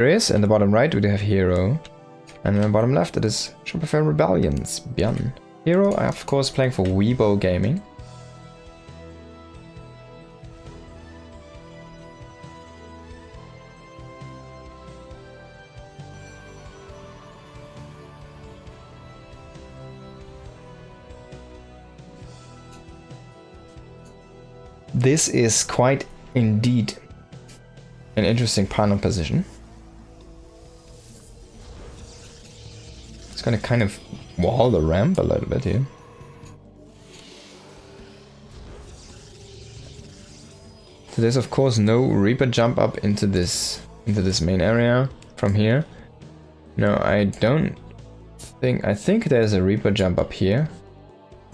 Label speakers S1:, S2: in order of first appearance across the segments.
S1: There is, in the bottom right we do have herO. And in the bottom left it is Shopify Rebellions, Byun. herO, of course, playing for Weibo Gaming. This is quite indeed an interesting pylon position. It's gonna kind of wall the ramp a little bit here. So there's of course no Reaper jump up into this main area from here. No, I don't think. I think there's a Reaper jump up here,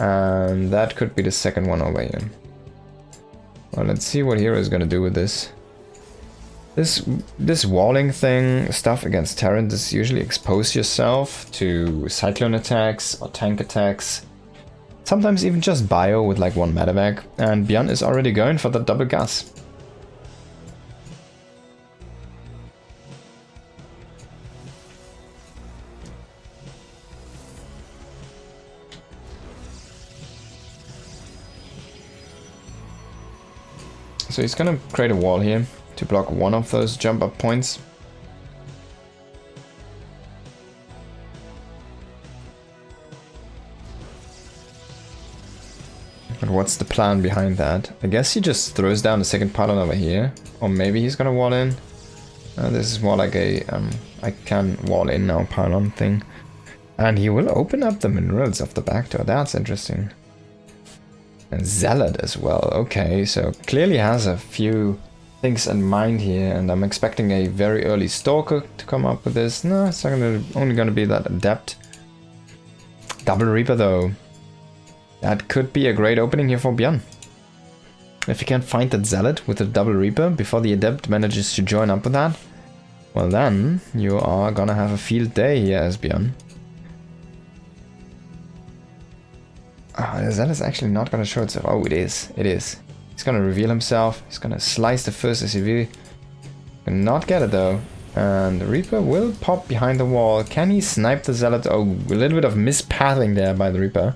S1: and that could be the second one over here. Well, let's see what herO is gonna do with this. This walling thing stuff against Terran is usually expose yourself to cyclone attacks or tank attacks. Sometimes even just bio with like one medevac, and Byun is already going for the double gas. So he's gonna create a wall here to block one of those jump up points. But what's the plan behind that? I guess he just throws down the second pylon over here. Or maybe he's gonna wall in. This is more like a I can wall in now pylon thing. And he will open up the minerals of the back door. That's interesting. And Zealot as well. Okay, so clearly has a few things in mind here, and I'm expecting a very early Stalker to come up with this. No, it's not only gonna be that Adept. Double Reaper though. That could be a great opening here for Byun. If you can't find that Zealot with the Double Reaper before the Adept manages to join up with that, well then, you are gonna have a field day here as Byun. That is actually not going to show itself. Oh, it is. It is. He's going to reveal himself. He's going to slice the first SUV. Not get it though. And the Reaper will pop behind the wall. Can he snipe the Zealot? Oh, a little bit of mispathing there by the Reaper.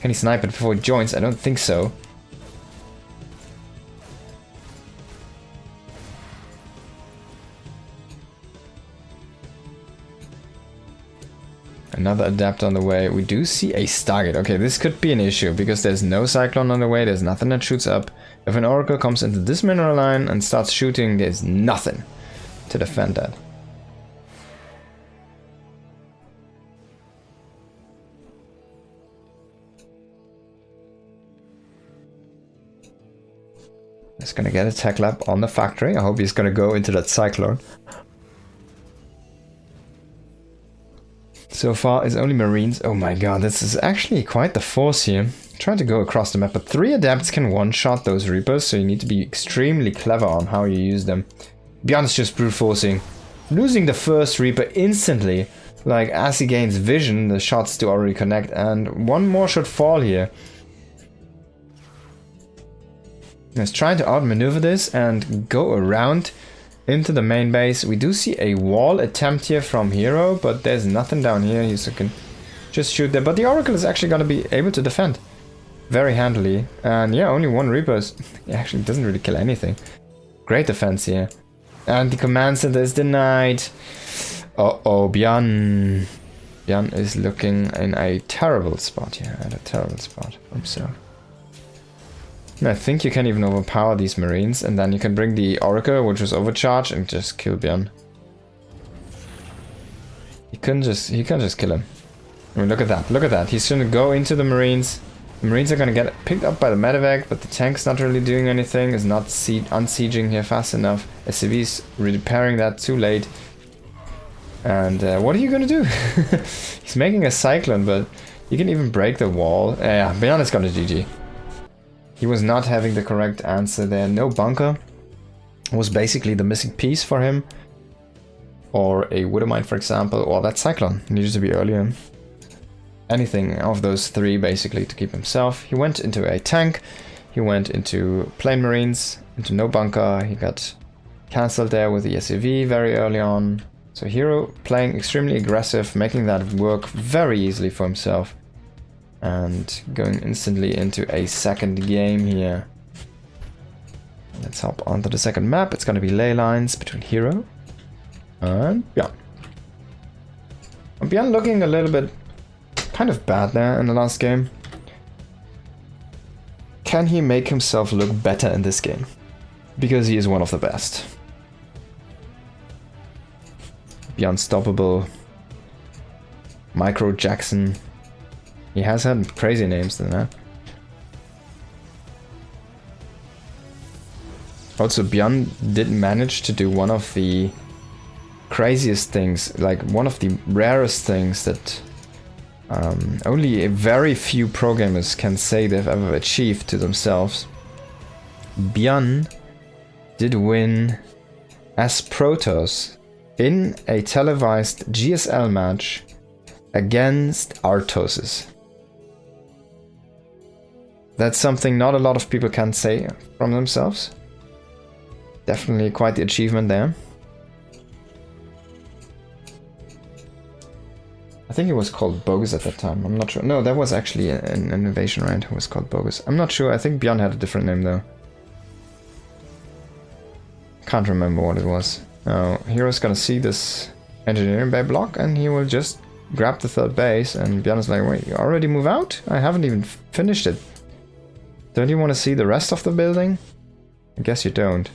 S1: Can he snipe it before it joins? I don't think so. Another Adept on the way. We do see a Stargate. Okay, this could be an issue because there's no Cyclone on the way. There's nothing that shoots up. If an Oracle comes into this mineral line and starts shooting, there's nothing to defend that. He's gonna get a tech lab on the factory. I hope he's gonna go into that Cyclone. So far, it's only Marines. Oh my god, this is actually quite the force here. Trying to go across the map, but 3 Adepts can one-shot those Reapers, so you need to be extremely clever on how you use them. Byun is just brute forcing. Losing the first Reaper instantly. Like, as he gains vision, the shots do already connect, and one more should fall here. He's trying to outmaneuver this and go around into the main base. We do see a wall attempt here from herO, but there's nothing down here. You can just shoot there. But the Oracle is actually going to be able to defend very handily. And yeah, only 1 Reaper actually doesn't really kill anything. Great defense here. And the command center is denied. Uh-oh, Byun. Byun is looking in a terrible spot here. At a terrible spot for himself. I think you can even overpower these Marines, and then you can bring the Oracle, which was overcharged, and just kill Byun. He can just kill him. I mean, look at that, look at that. He's gonna go into the Marines. The Marines are gonna get picked up by the medevac, but the tank's not really doing anything. Is not unsieging here fast enough. SCV's repairing that too late. And what are you gonna do? He's making a Cyclone, but you can even break the wall. Yeah, Byun is gonna GG. He was not having the correct answer there. No bunker was basically the missing piece for him. Or a Widowmine, for example, or that Cyclone needed to be earlier. Anything of those 3 basically to keep himself. He went into a tank, he went into Plane Marines, into no bunker, he got cancelled there with the SUV very early on. So herO playing extremely aggressive, making that work very easily for himself. And going instantly into a second game here. Let's hop onto the second map. It's going to be ley lines between herO and Byun. Byun looking a little bit kind of bad there in the last game. Can he make himself look better in this game? Because he is one of the best. The Unstoppable, Micro Jackson. He has had crazy names than that. Also, Byun did manage to do one of the craziest things, like one of the rarest things that only a very few pro gamers can say they've ever achieved to themselves. Byun did win as Protoss in a televised GSL match against Artosis. That's something not a lot of people can say from themselves. Definitely quite the achievement there. I think it was called Bogus at that time. I'm not sure. No, that was actually an innovation, right? It was called Bogus. I'm not sure. I think Byun had a different name though. Can't remember what it was. Now, herO's gonna see this engineering bay block and he will just grab the third base, and Byun is like, wait, you already move out? I haven't even finished it. Don't you want to see the rest of the building? I guess you don't.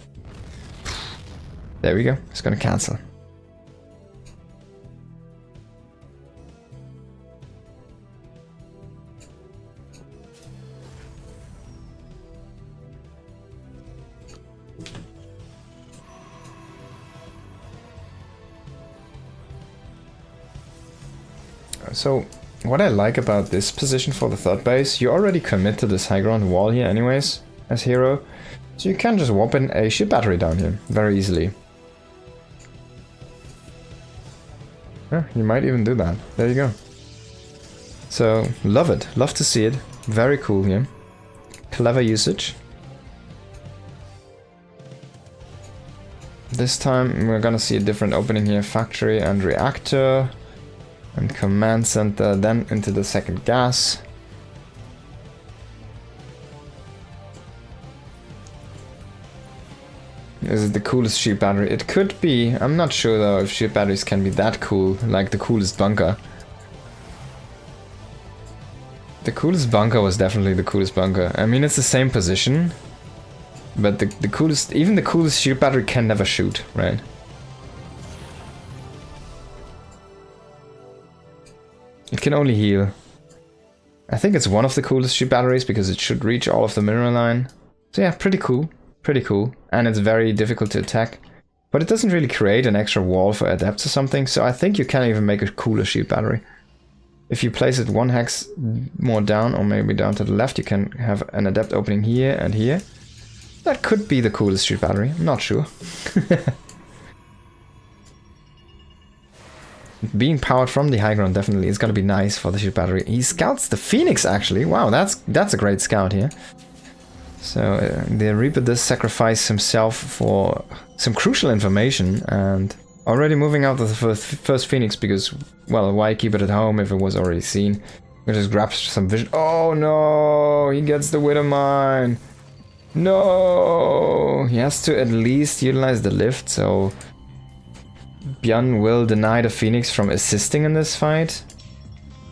S1: There we go. It's gonna cancel. So, what I like about this position for the third base, you already commit to this high ground wall here anyways, as herO. So you can just whop in a ship battery down here, very easily. Yeah, you might even do that. There you go. So, love it. Love to see it. Very cool here. Clever usage. This time we're gonna see a different opening here. Factory and reactor. And command center, then into the second gas. Is it the coolest ship battery? It could be. I'm not sure though if ship batteries can be that cool, like the coolest bunker. The coolest bunker was definitely the coolest bunker. I mean, it's the same position, but the coolest, even the coolest ship battery can never shoot, right? It can only heal. I think it's one of the coolest ship batteries because it should reach all of the mineral line. So yeah, pretty cool. Pretty cool. And it's very difficult to attack. But it doesn't really create an extra wall for adepts or something, so I think you can even make a cooler ship battery. If you place it one hex more down, or maybe down to the left, you can have an adept opening here and here. That could be the coolest ship battery, I'm not sure. Being powered from the high ground definitely is gonna be nice for the ship battery. He scouts the Phoenix actually. Wow, that's a great scout here. So the Reaper does sacrifice himself for some crucial information, and already moving out of the first Phoenix because, well, why keep it at home if it was already seen? We just grab some vision. Oh no, he gets the Widow Mine. No, he has to at least utilize the lift, so Byun will deny the Phoenix from assisting in this fight,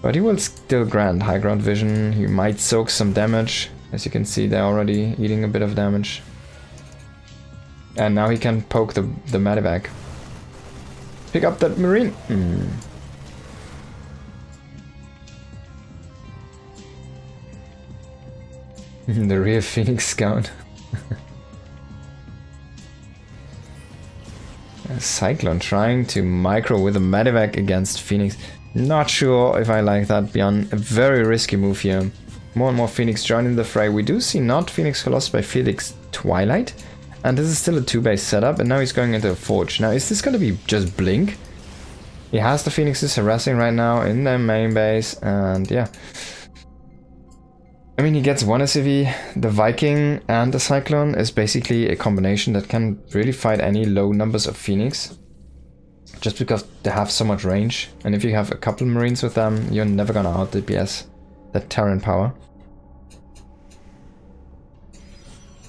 S1: but he will still grant high ground vision. He might soak some damage. As you can see, they're already eating a bit of damage. And now he can poke the medevac. Pick up that Marine. The real Phoenix Scout. Cyclone trying to micro with a medevac against Phoenix. Not sure if I like that, Byun. A very risky move here. More and more Phoenix joining the fray. We do see not Phoenix Colossus by Phoenix Twilight. And this is still a 2-base setup, and now he's going into a Forge. Now, is this going to be just Blink? He has the Phoenixes harassing right now in their main base, and yeah. I mean, he gets one SCV. The Viking and the Cyclone is basically a combination that can really fight any low numbers of Phoenix. Just because they have so much range. And if you have a couple Marines with them, you're never gonna out DPS that Terran power.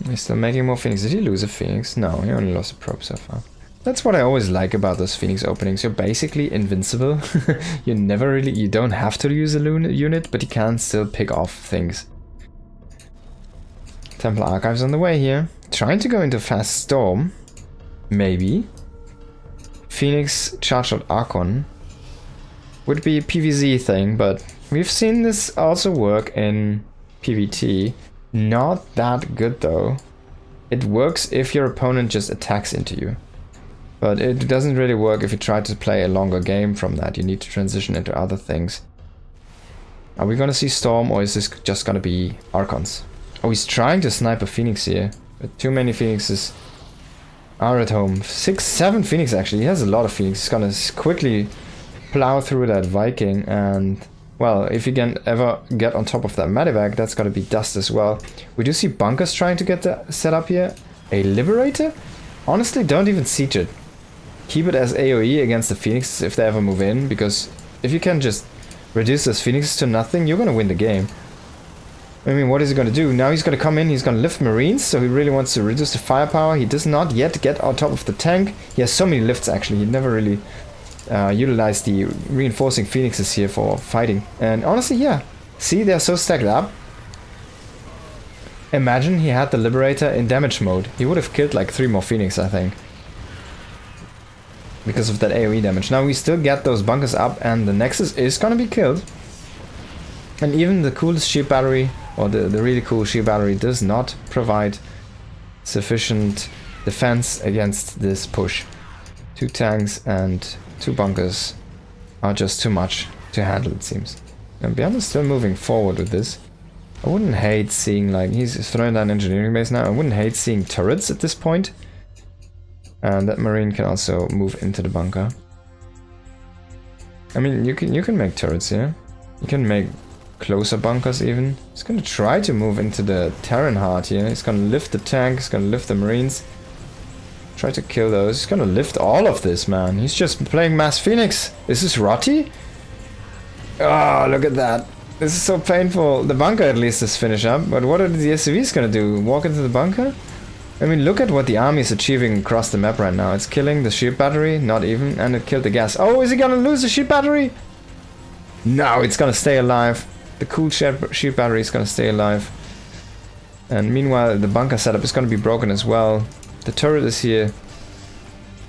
S1: He's still making more Phoenix. Did he lose a Phoenix? No, he only lost a probe so far. That's what I always like about those Phoenix openings. You're basically invincible. You don't have to use a unit, but you can still pick off things. Temple Archives on the way here. Trying to go into Fast Storm. Maybe. Phoenix Charged Out Archon. Would be a PvZ thing, but we've seen this also work in PvT. Not that good though. It works if your opponent just attacks into you. But it doesn't really work if you try to play a longer game from that. You need to transition into other things. Are we gonna see Storm, or is this just gonna be Archons? Oh, he's trying to snipe a Phoenix here. But too many Phoenixes are at home. 6, 7 Phoenix actually. He has a lot of Phoenix. He's gonna quickly plow through that Viking, and well, if you can ever get on top of that Medivac, that's gonna be dust as well. We do see bunkers trying to get set up here. A Liberator? Honestly, don't even siege it. Keep it as AoE against the Phoenixes if they ever move in, because if you can just reduce those Phoenixes to nothing, you're gonna win the game. I mean, what is he gonna do? Now he's gonna come in, he's gonna lift Marines, so he really wants to reduce the firepower. He does not yet get on top of the tank. He has so many lifts actually, he never really utilized the reinforcing Phoenixes here for fighting. And honestly, yeah, see, they're so stacked up. Imagine he had the Liberator in damage mode. He would have killed like 3 more Phoenix, I think. Because of that AoE damage. Now we still get those bunkers up, and the Nexus is gonna be killed. And even the coolest shield battery, or the really cool shield battery, does not provide sufficient defense against this push. 2 tanks and 2 bunkers are just too much to handle, it seems. And Byun is still moving forward with this. I wouldn't hate seeing, like, he's throwing down engineering base now. I wouldn't hate seeing turrets at this point. And that Marine can also move into the bunker. I mean, you can make turrets here. You can make closer bunkers even. He's gonna try to move into the Terran heart here. He's gonna lift the tank, he's gonna lift the Marines. Try to kill those. He's gonna lift all of this, man. He's just playing Mass Phoenix. Is this Rotty? Oh, look at that. This is so painful. The bunker at least is finished up, but what are the SCVs gonna do? Walk into the bunker? I mean, look at what the army is achieving across the map right now. It's killing the shield battery, not even, and it killed the gas. Oh, is he gonna lose the shield battery? No, it's gonna stay alive. The cool shield battery is gonna stay alive. And meanwhile, the bunker setup is gonna be broken as well. The turret is here,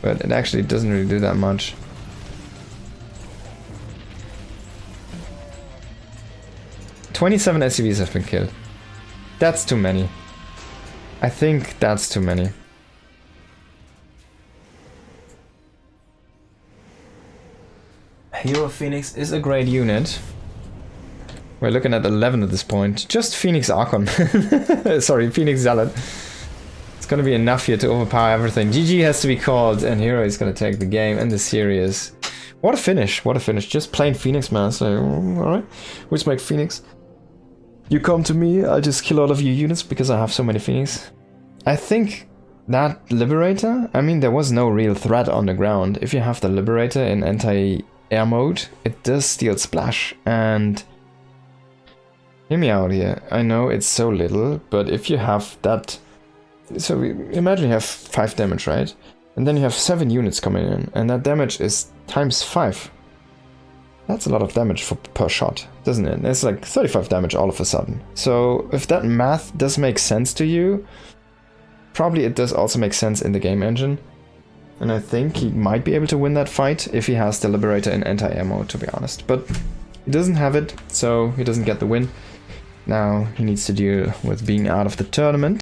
S1: but it actually doesn't really do that much. "27 SCVs have been killed. That's too many. I think that's too many. herO Phoenix is a great unit. We're looking at 11 at this point. Just Phoenix Archon. Sorry, Phoenix Zealot. It's gonna be enough here to overpower everything. GG has to be called, and herO is gonna take the game and the series. What a finish, what a finish. Just plain Phoenix, man. So, alright. Which make Phoenix. You come to me, I'll just kill all of your units because I have so many Phoenix. I think that Liberator, I mean, there was no real threat on the ground. If you have the Liberator in anti-air mode, it does steal splash. And hear me out here. I know it's so little, but if you have that... So imagine you have 5 damage, right? And then you have 7 units coming in, and that damage is times 5. That's a lot of damage per shot, doesn't it? It's like 35 damage all of a sudden. So if that math does make sense to you, probably it does also make sense in the game engine. And I think he might be able to win that fight if he has the Liberator in anti-air mode, to be honest. But he doesn't have it, so he doesn't get the win. Now he needs to deal with being out of the tournament.